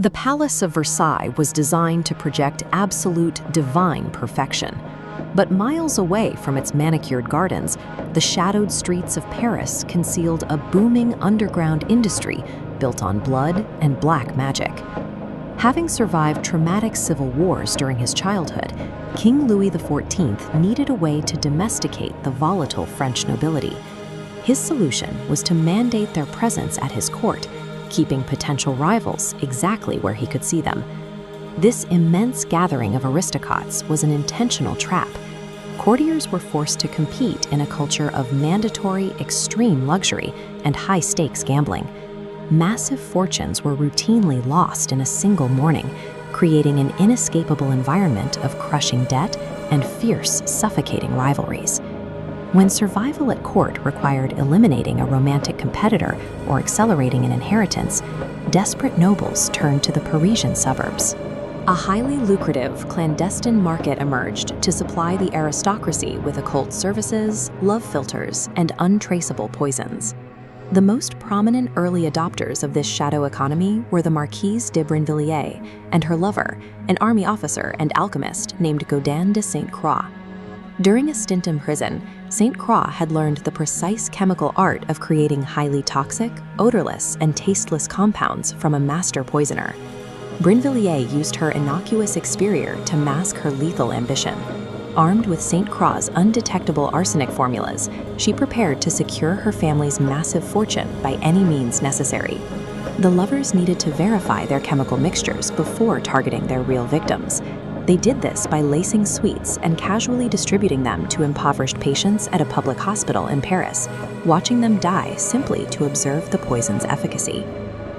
The Palace of Versailles was designed to project absolute divine perfection. But miles away from its manicured gardens, the shadowed streets of Paris concealed a booming underground industry built on blood and black magic. Having survived traumatic civil wars during his childhood, King Louis XIV needed a way to domesticate the volatile French nobility. His solution was to mandate their presence at his court, keeping potential rivals exactly where he could see them. This immense gathering of aristocrats was an intentional trap. Courtiers were forced to compete in a culture of mandatory extreme luxury and high-stakes gambling. Massive fortunes were routinely lost in a single morning, creating an inescapable environment of crushing debt and fierce, suffocating rivalries. When survival at court required eliminating a romantic competitor or accelerating an inheritance, desperate nobles turned to the Parisian suburbs. A highly lucrative, clandestine market emerged to supply the aristocracy with occult services, love philters, and untraceable poisons. The most prominent early adopters of this shadow economy were the Marquise de Brinvilliers and her lover, an army officer and alchemist named Gaudin de Sainte Croix. During a stint in prison, Sainte Croix had learned the precise chemical art of creating highly toxic, odorless, and tasteless compounds from a master poisoner. Brinvilliers used her innocuous exterior to mask her lethal ambition. Armed with Sainte Croix's undetectable arsenic formulas, she prepared to secure her family's massive fortune by any means necessary. The lovers needed to verify their chemical mixtures before targeting their real victims. They did this by lacing sweets and casually distributing them to impoverished patients at a public hospital in Paris, watching them die simply to observe the poison's efficacy.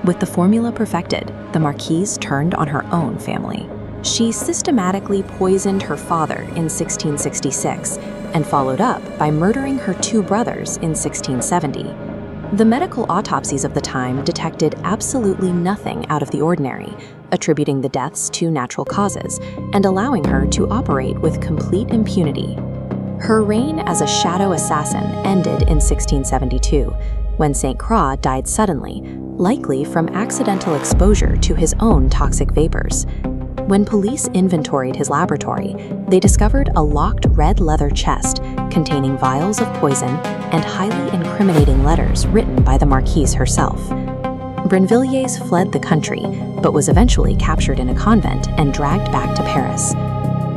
With the formula perfected, the Marquise turned on her own family. She systematically poisoned her father in 1666 and followed up by murdering her two brothers in 1670. The medical autopsies of the time detected absolutely nothing out of the ordinary, attributing the deaths to natural causes and allowing her to operate with complete impunity. Her reign as a shadow assassin ended in 1672, when Sainte Croix died suddenly, likely from accidental exposure to his own toxic vapors. When police inventoried his laboratory, they discovered a locked red leather chest containing vials of poison and highly incriminating letters written by the Marquise herself. Brinvilliers fled the country, but was eventually captured in a convent and dragged back to Paris.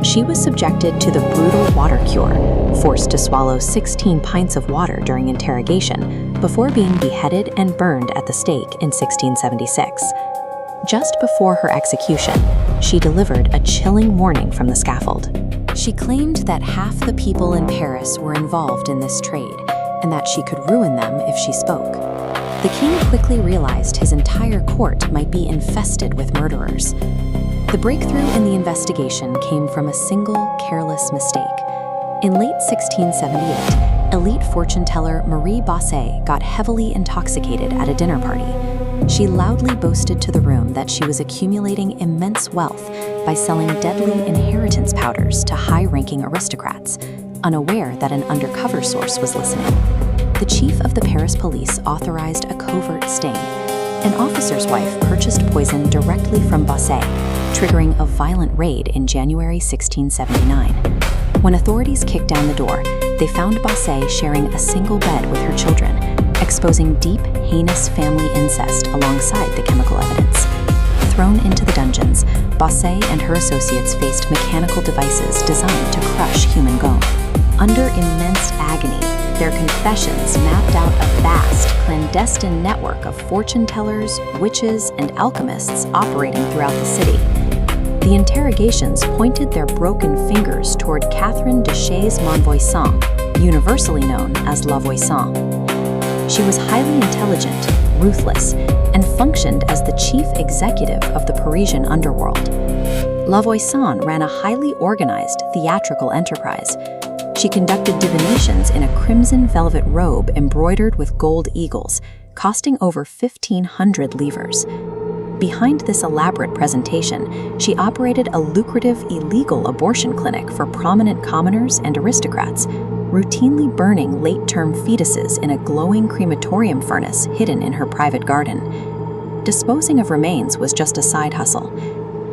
She was subjected to the brutal water cure, forced to swallow 16 pints of water during interrogation, before being beheaded and burned at the stake in 1676. Just before her execution, she delivered a chilling warning from the scaffold. She claimed that half the people in Paris were involved in this trade, and that she could ruin them if she spoke. The king quickly realized his entire court might be infested with murderers. The breakthrough in the investigation came from a single, careless mistake. In late 1678, elite fortune teller Marie Basset got heavily intoxicated at a dinner party. She loudly boasted to the room that she was accumulating immense wealth by selling deadly inheritance powders to high-ranking aristocrats, unaware that an undercover source was listening. The chief of the Paris police authorized a covert sting. An officer's wife purchased poison directly from Basset, triggering a violent raid in January 1679. When authorities kicked down the door, they found Basset sharing a single bed with her children, exposing deep, heinous family incest alongside the chemical evidence. Thrown into the dungeons, Basset and her associates faced mechanical devices designed to crush human bone. Under immense agony, their confessions mapped out a vast, clandestine network of fortune tellers, witches, and alchemists operating throughout the city. The interrogations pointed their broken fingers toward Catherine de Montespan, universally known as La Voisin. She was highly intelligent, ruthless, and functioned as the chief executive of the Parisian underworld. La Voisin ran a highly organized theatrical enterprise. She conducted divinations in a crimson velvet robe embroidered with gold eagles, costing over 1,500 livres. Behind this elaborate presentation, she operated a lucrative illegal abortion clinic for prominent commoners and aristocrats, routinely burning late-term fetuses in a glowing crematorium furnace hidden in her private garden. disposing of remains was just a side hustle.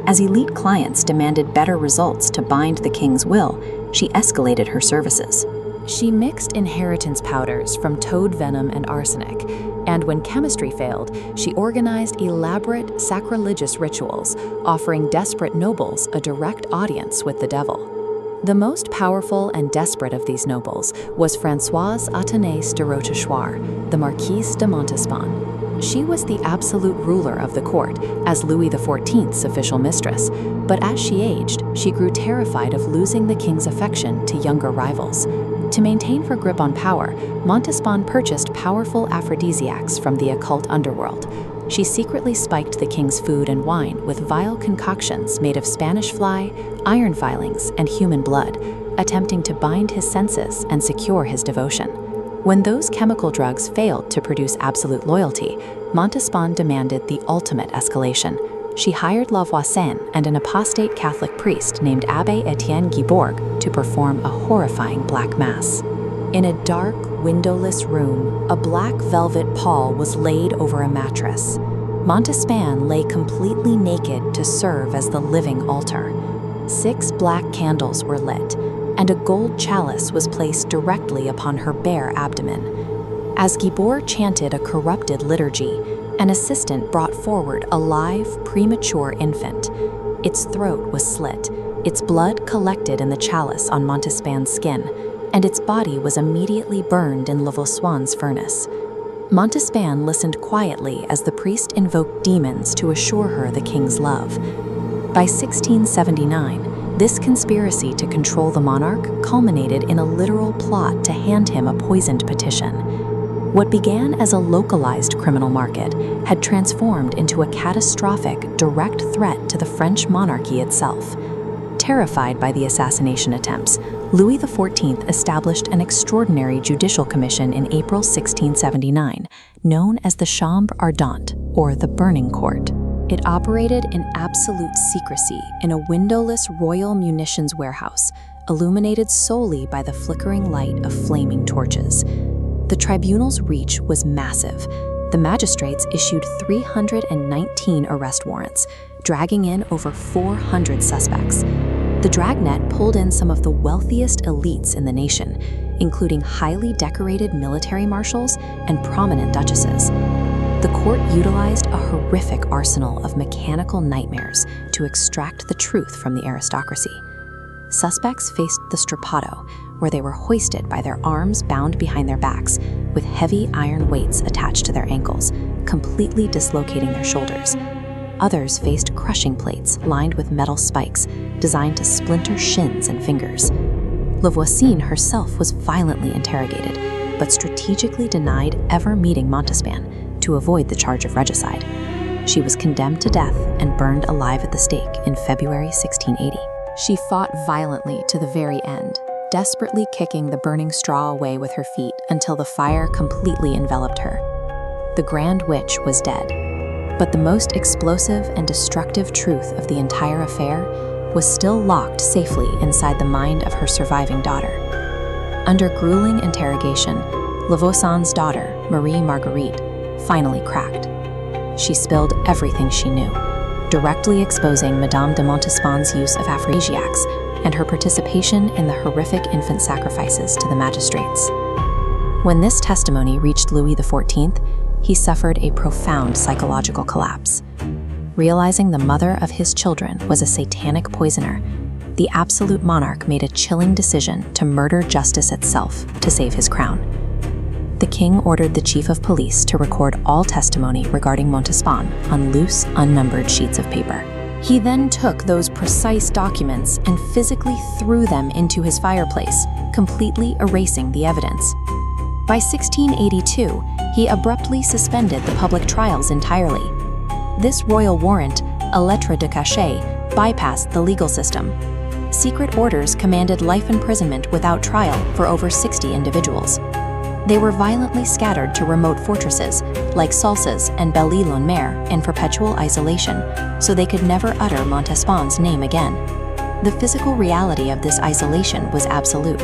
As elite clients demanded better results to bind the king's will, she escalated her services. She mixed inheritance powders from toad venom and arsenic, and when chemistry failed, she organized elaborate sacrilegious rituals, offering desperate nobles a direct audience with the devil. The most powerful and desperate of these nobles was Françoise Athénée de Rochechouart, the Marquise de Montespan. She was the absolute ruler of the court, as Louis XIV's official mistress, but as she aged, she grew terrified of losing the king's affection to younger rivals. To maintain her grip on power, Montespan purchased powerful aphrodisiacs from the occult underworld. She secretly spiked the king's food and wine with vile concoctions made of Spanish fly, iron filings, and human blood, attempting to bind his senses and secure his devotion. When those chemical drugs failed to produce absolute loyalty, Montespan demanded the ultimate escalation. She hired Voisin and an apostate Catholic priest named Abbé Etienne Guibourg to perform a horrifying black mass. In a dark, windowless room, a black velvet pall was laid over a mattress. Montespan lay completely naked to serve as the living altar. 6 black candles were lit, and a gold chalice was placed directly upon her bare abdomen. As Guibourg chanted a corrupted liturgy, an assistant brought forward a live, premature infant. Its throat was slit, its blood collected in the chalice on Montespan's skin, and its body was immediately burned in Lavoissin's furnace. Montespan listened quietly as the priest invoked demons to assure her the king's love. By 1679, this conspiracy to control the monarch culminated in a literal plot to hand him a poisoned petition. What began as a localized criminal market had transformed into a catastrophic, direct threat to the French monarchy itself. Terrified by the assassination attempts, Louis XIV established an extraordinary judicial commission in April 1679, known as the Chambre Ardente, or the Burning Court. It operated in absolute secrecy in a windowless royal munitions warehouse, illuminated solely by the flickering light of flaming torches. The tribunal's reach was massive. The magistrates issued 319 arrest warrants, dragging in over 400 suspects. The dragnet pulled in some of the wealthiest elites in the nation, including highly decorated military marshals and prominent duchesses. The court utilized a horrific arsenal of mechanical nightmares to extract the truth from the aristocracy. Suspects faced the strappado, where they were hoisted by their arms bound behind their backs, with heavy iron weights attached to their ankles, completely dislocating their shoulders. Others faced crushing plates lined with metal spikes, designed to splinter shins and fingers. Lavoisin herself was violently interrogated, but strategically denied ever meeting Montespan to avoid the charge of regicide. She was condemned to death and burned alive at the stake in February 1680. She fought violently to the very end, desperately kicking the burning straw away with her feet until the fire completely enveloped her. The Grand Witch was dead, but the most explosive and destructive truth of the entire affair was still locked safely inside the mind of her surviving daughter. Under grueling interrogation, Lavoisin's daughter, Marie Marguerite, finally cracked. She spilled everything she knew, directly exposing Madame de Montespan's use of aphrodisiacs and her participation in the horrific infant sacrifices to the magistrates. When this testimony reached Louis XIV, he suffered a profound psychological collapse. Realizing the mother of his children was a satanic poisoner, the absolute monarch made a chilling decision to murder justice itself to save his crown. The king ordered the chief of police to record all testimony regarding Montespan on loose, unnumbered sheets of paper. He then took those precise documents and physically threw them into his fireplace, completely erasing the evidence. By 1682, he abruptly suspended the public trials entirely. This royal warrant, a lettre de cachet, bypassed the legal system. Secret orders commanded life imprisonment without trial for over 60 individuals. They were violently scattered to remote fortresses, like Salses and Belle-Île-en-Mer, in perpetual isolation, so they could never utter Montespan's name again. The physical reality of this isolation was absolute.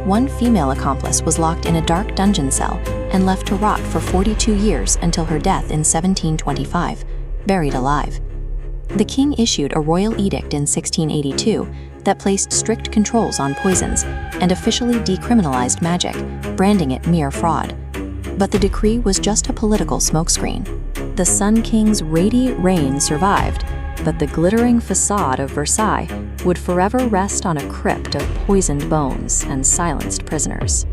One female accomplice was locked in a dark dungeon cell, and left to rot for 42 years until her death in 1725, buried alive. The king issued a royal edict in 1682 that placed strict controls on poisons and officially decriminalized magic, branding it mere fraud. But the decree was just a political smokescreen. The Sun King's radiant reign survived, but the glittering facade of Versailles would forever rest on a crypt of poisoned bones and silenced prisoners.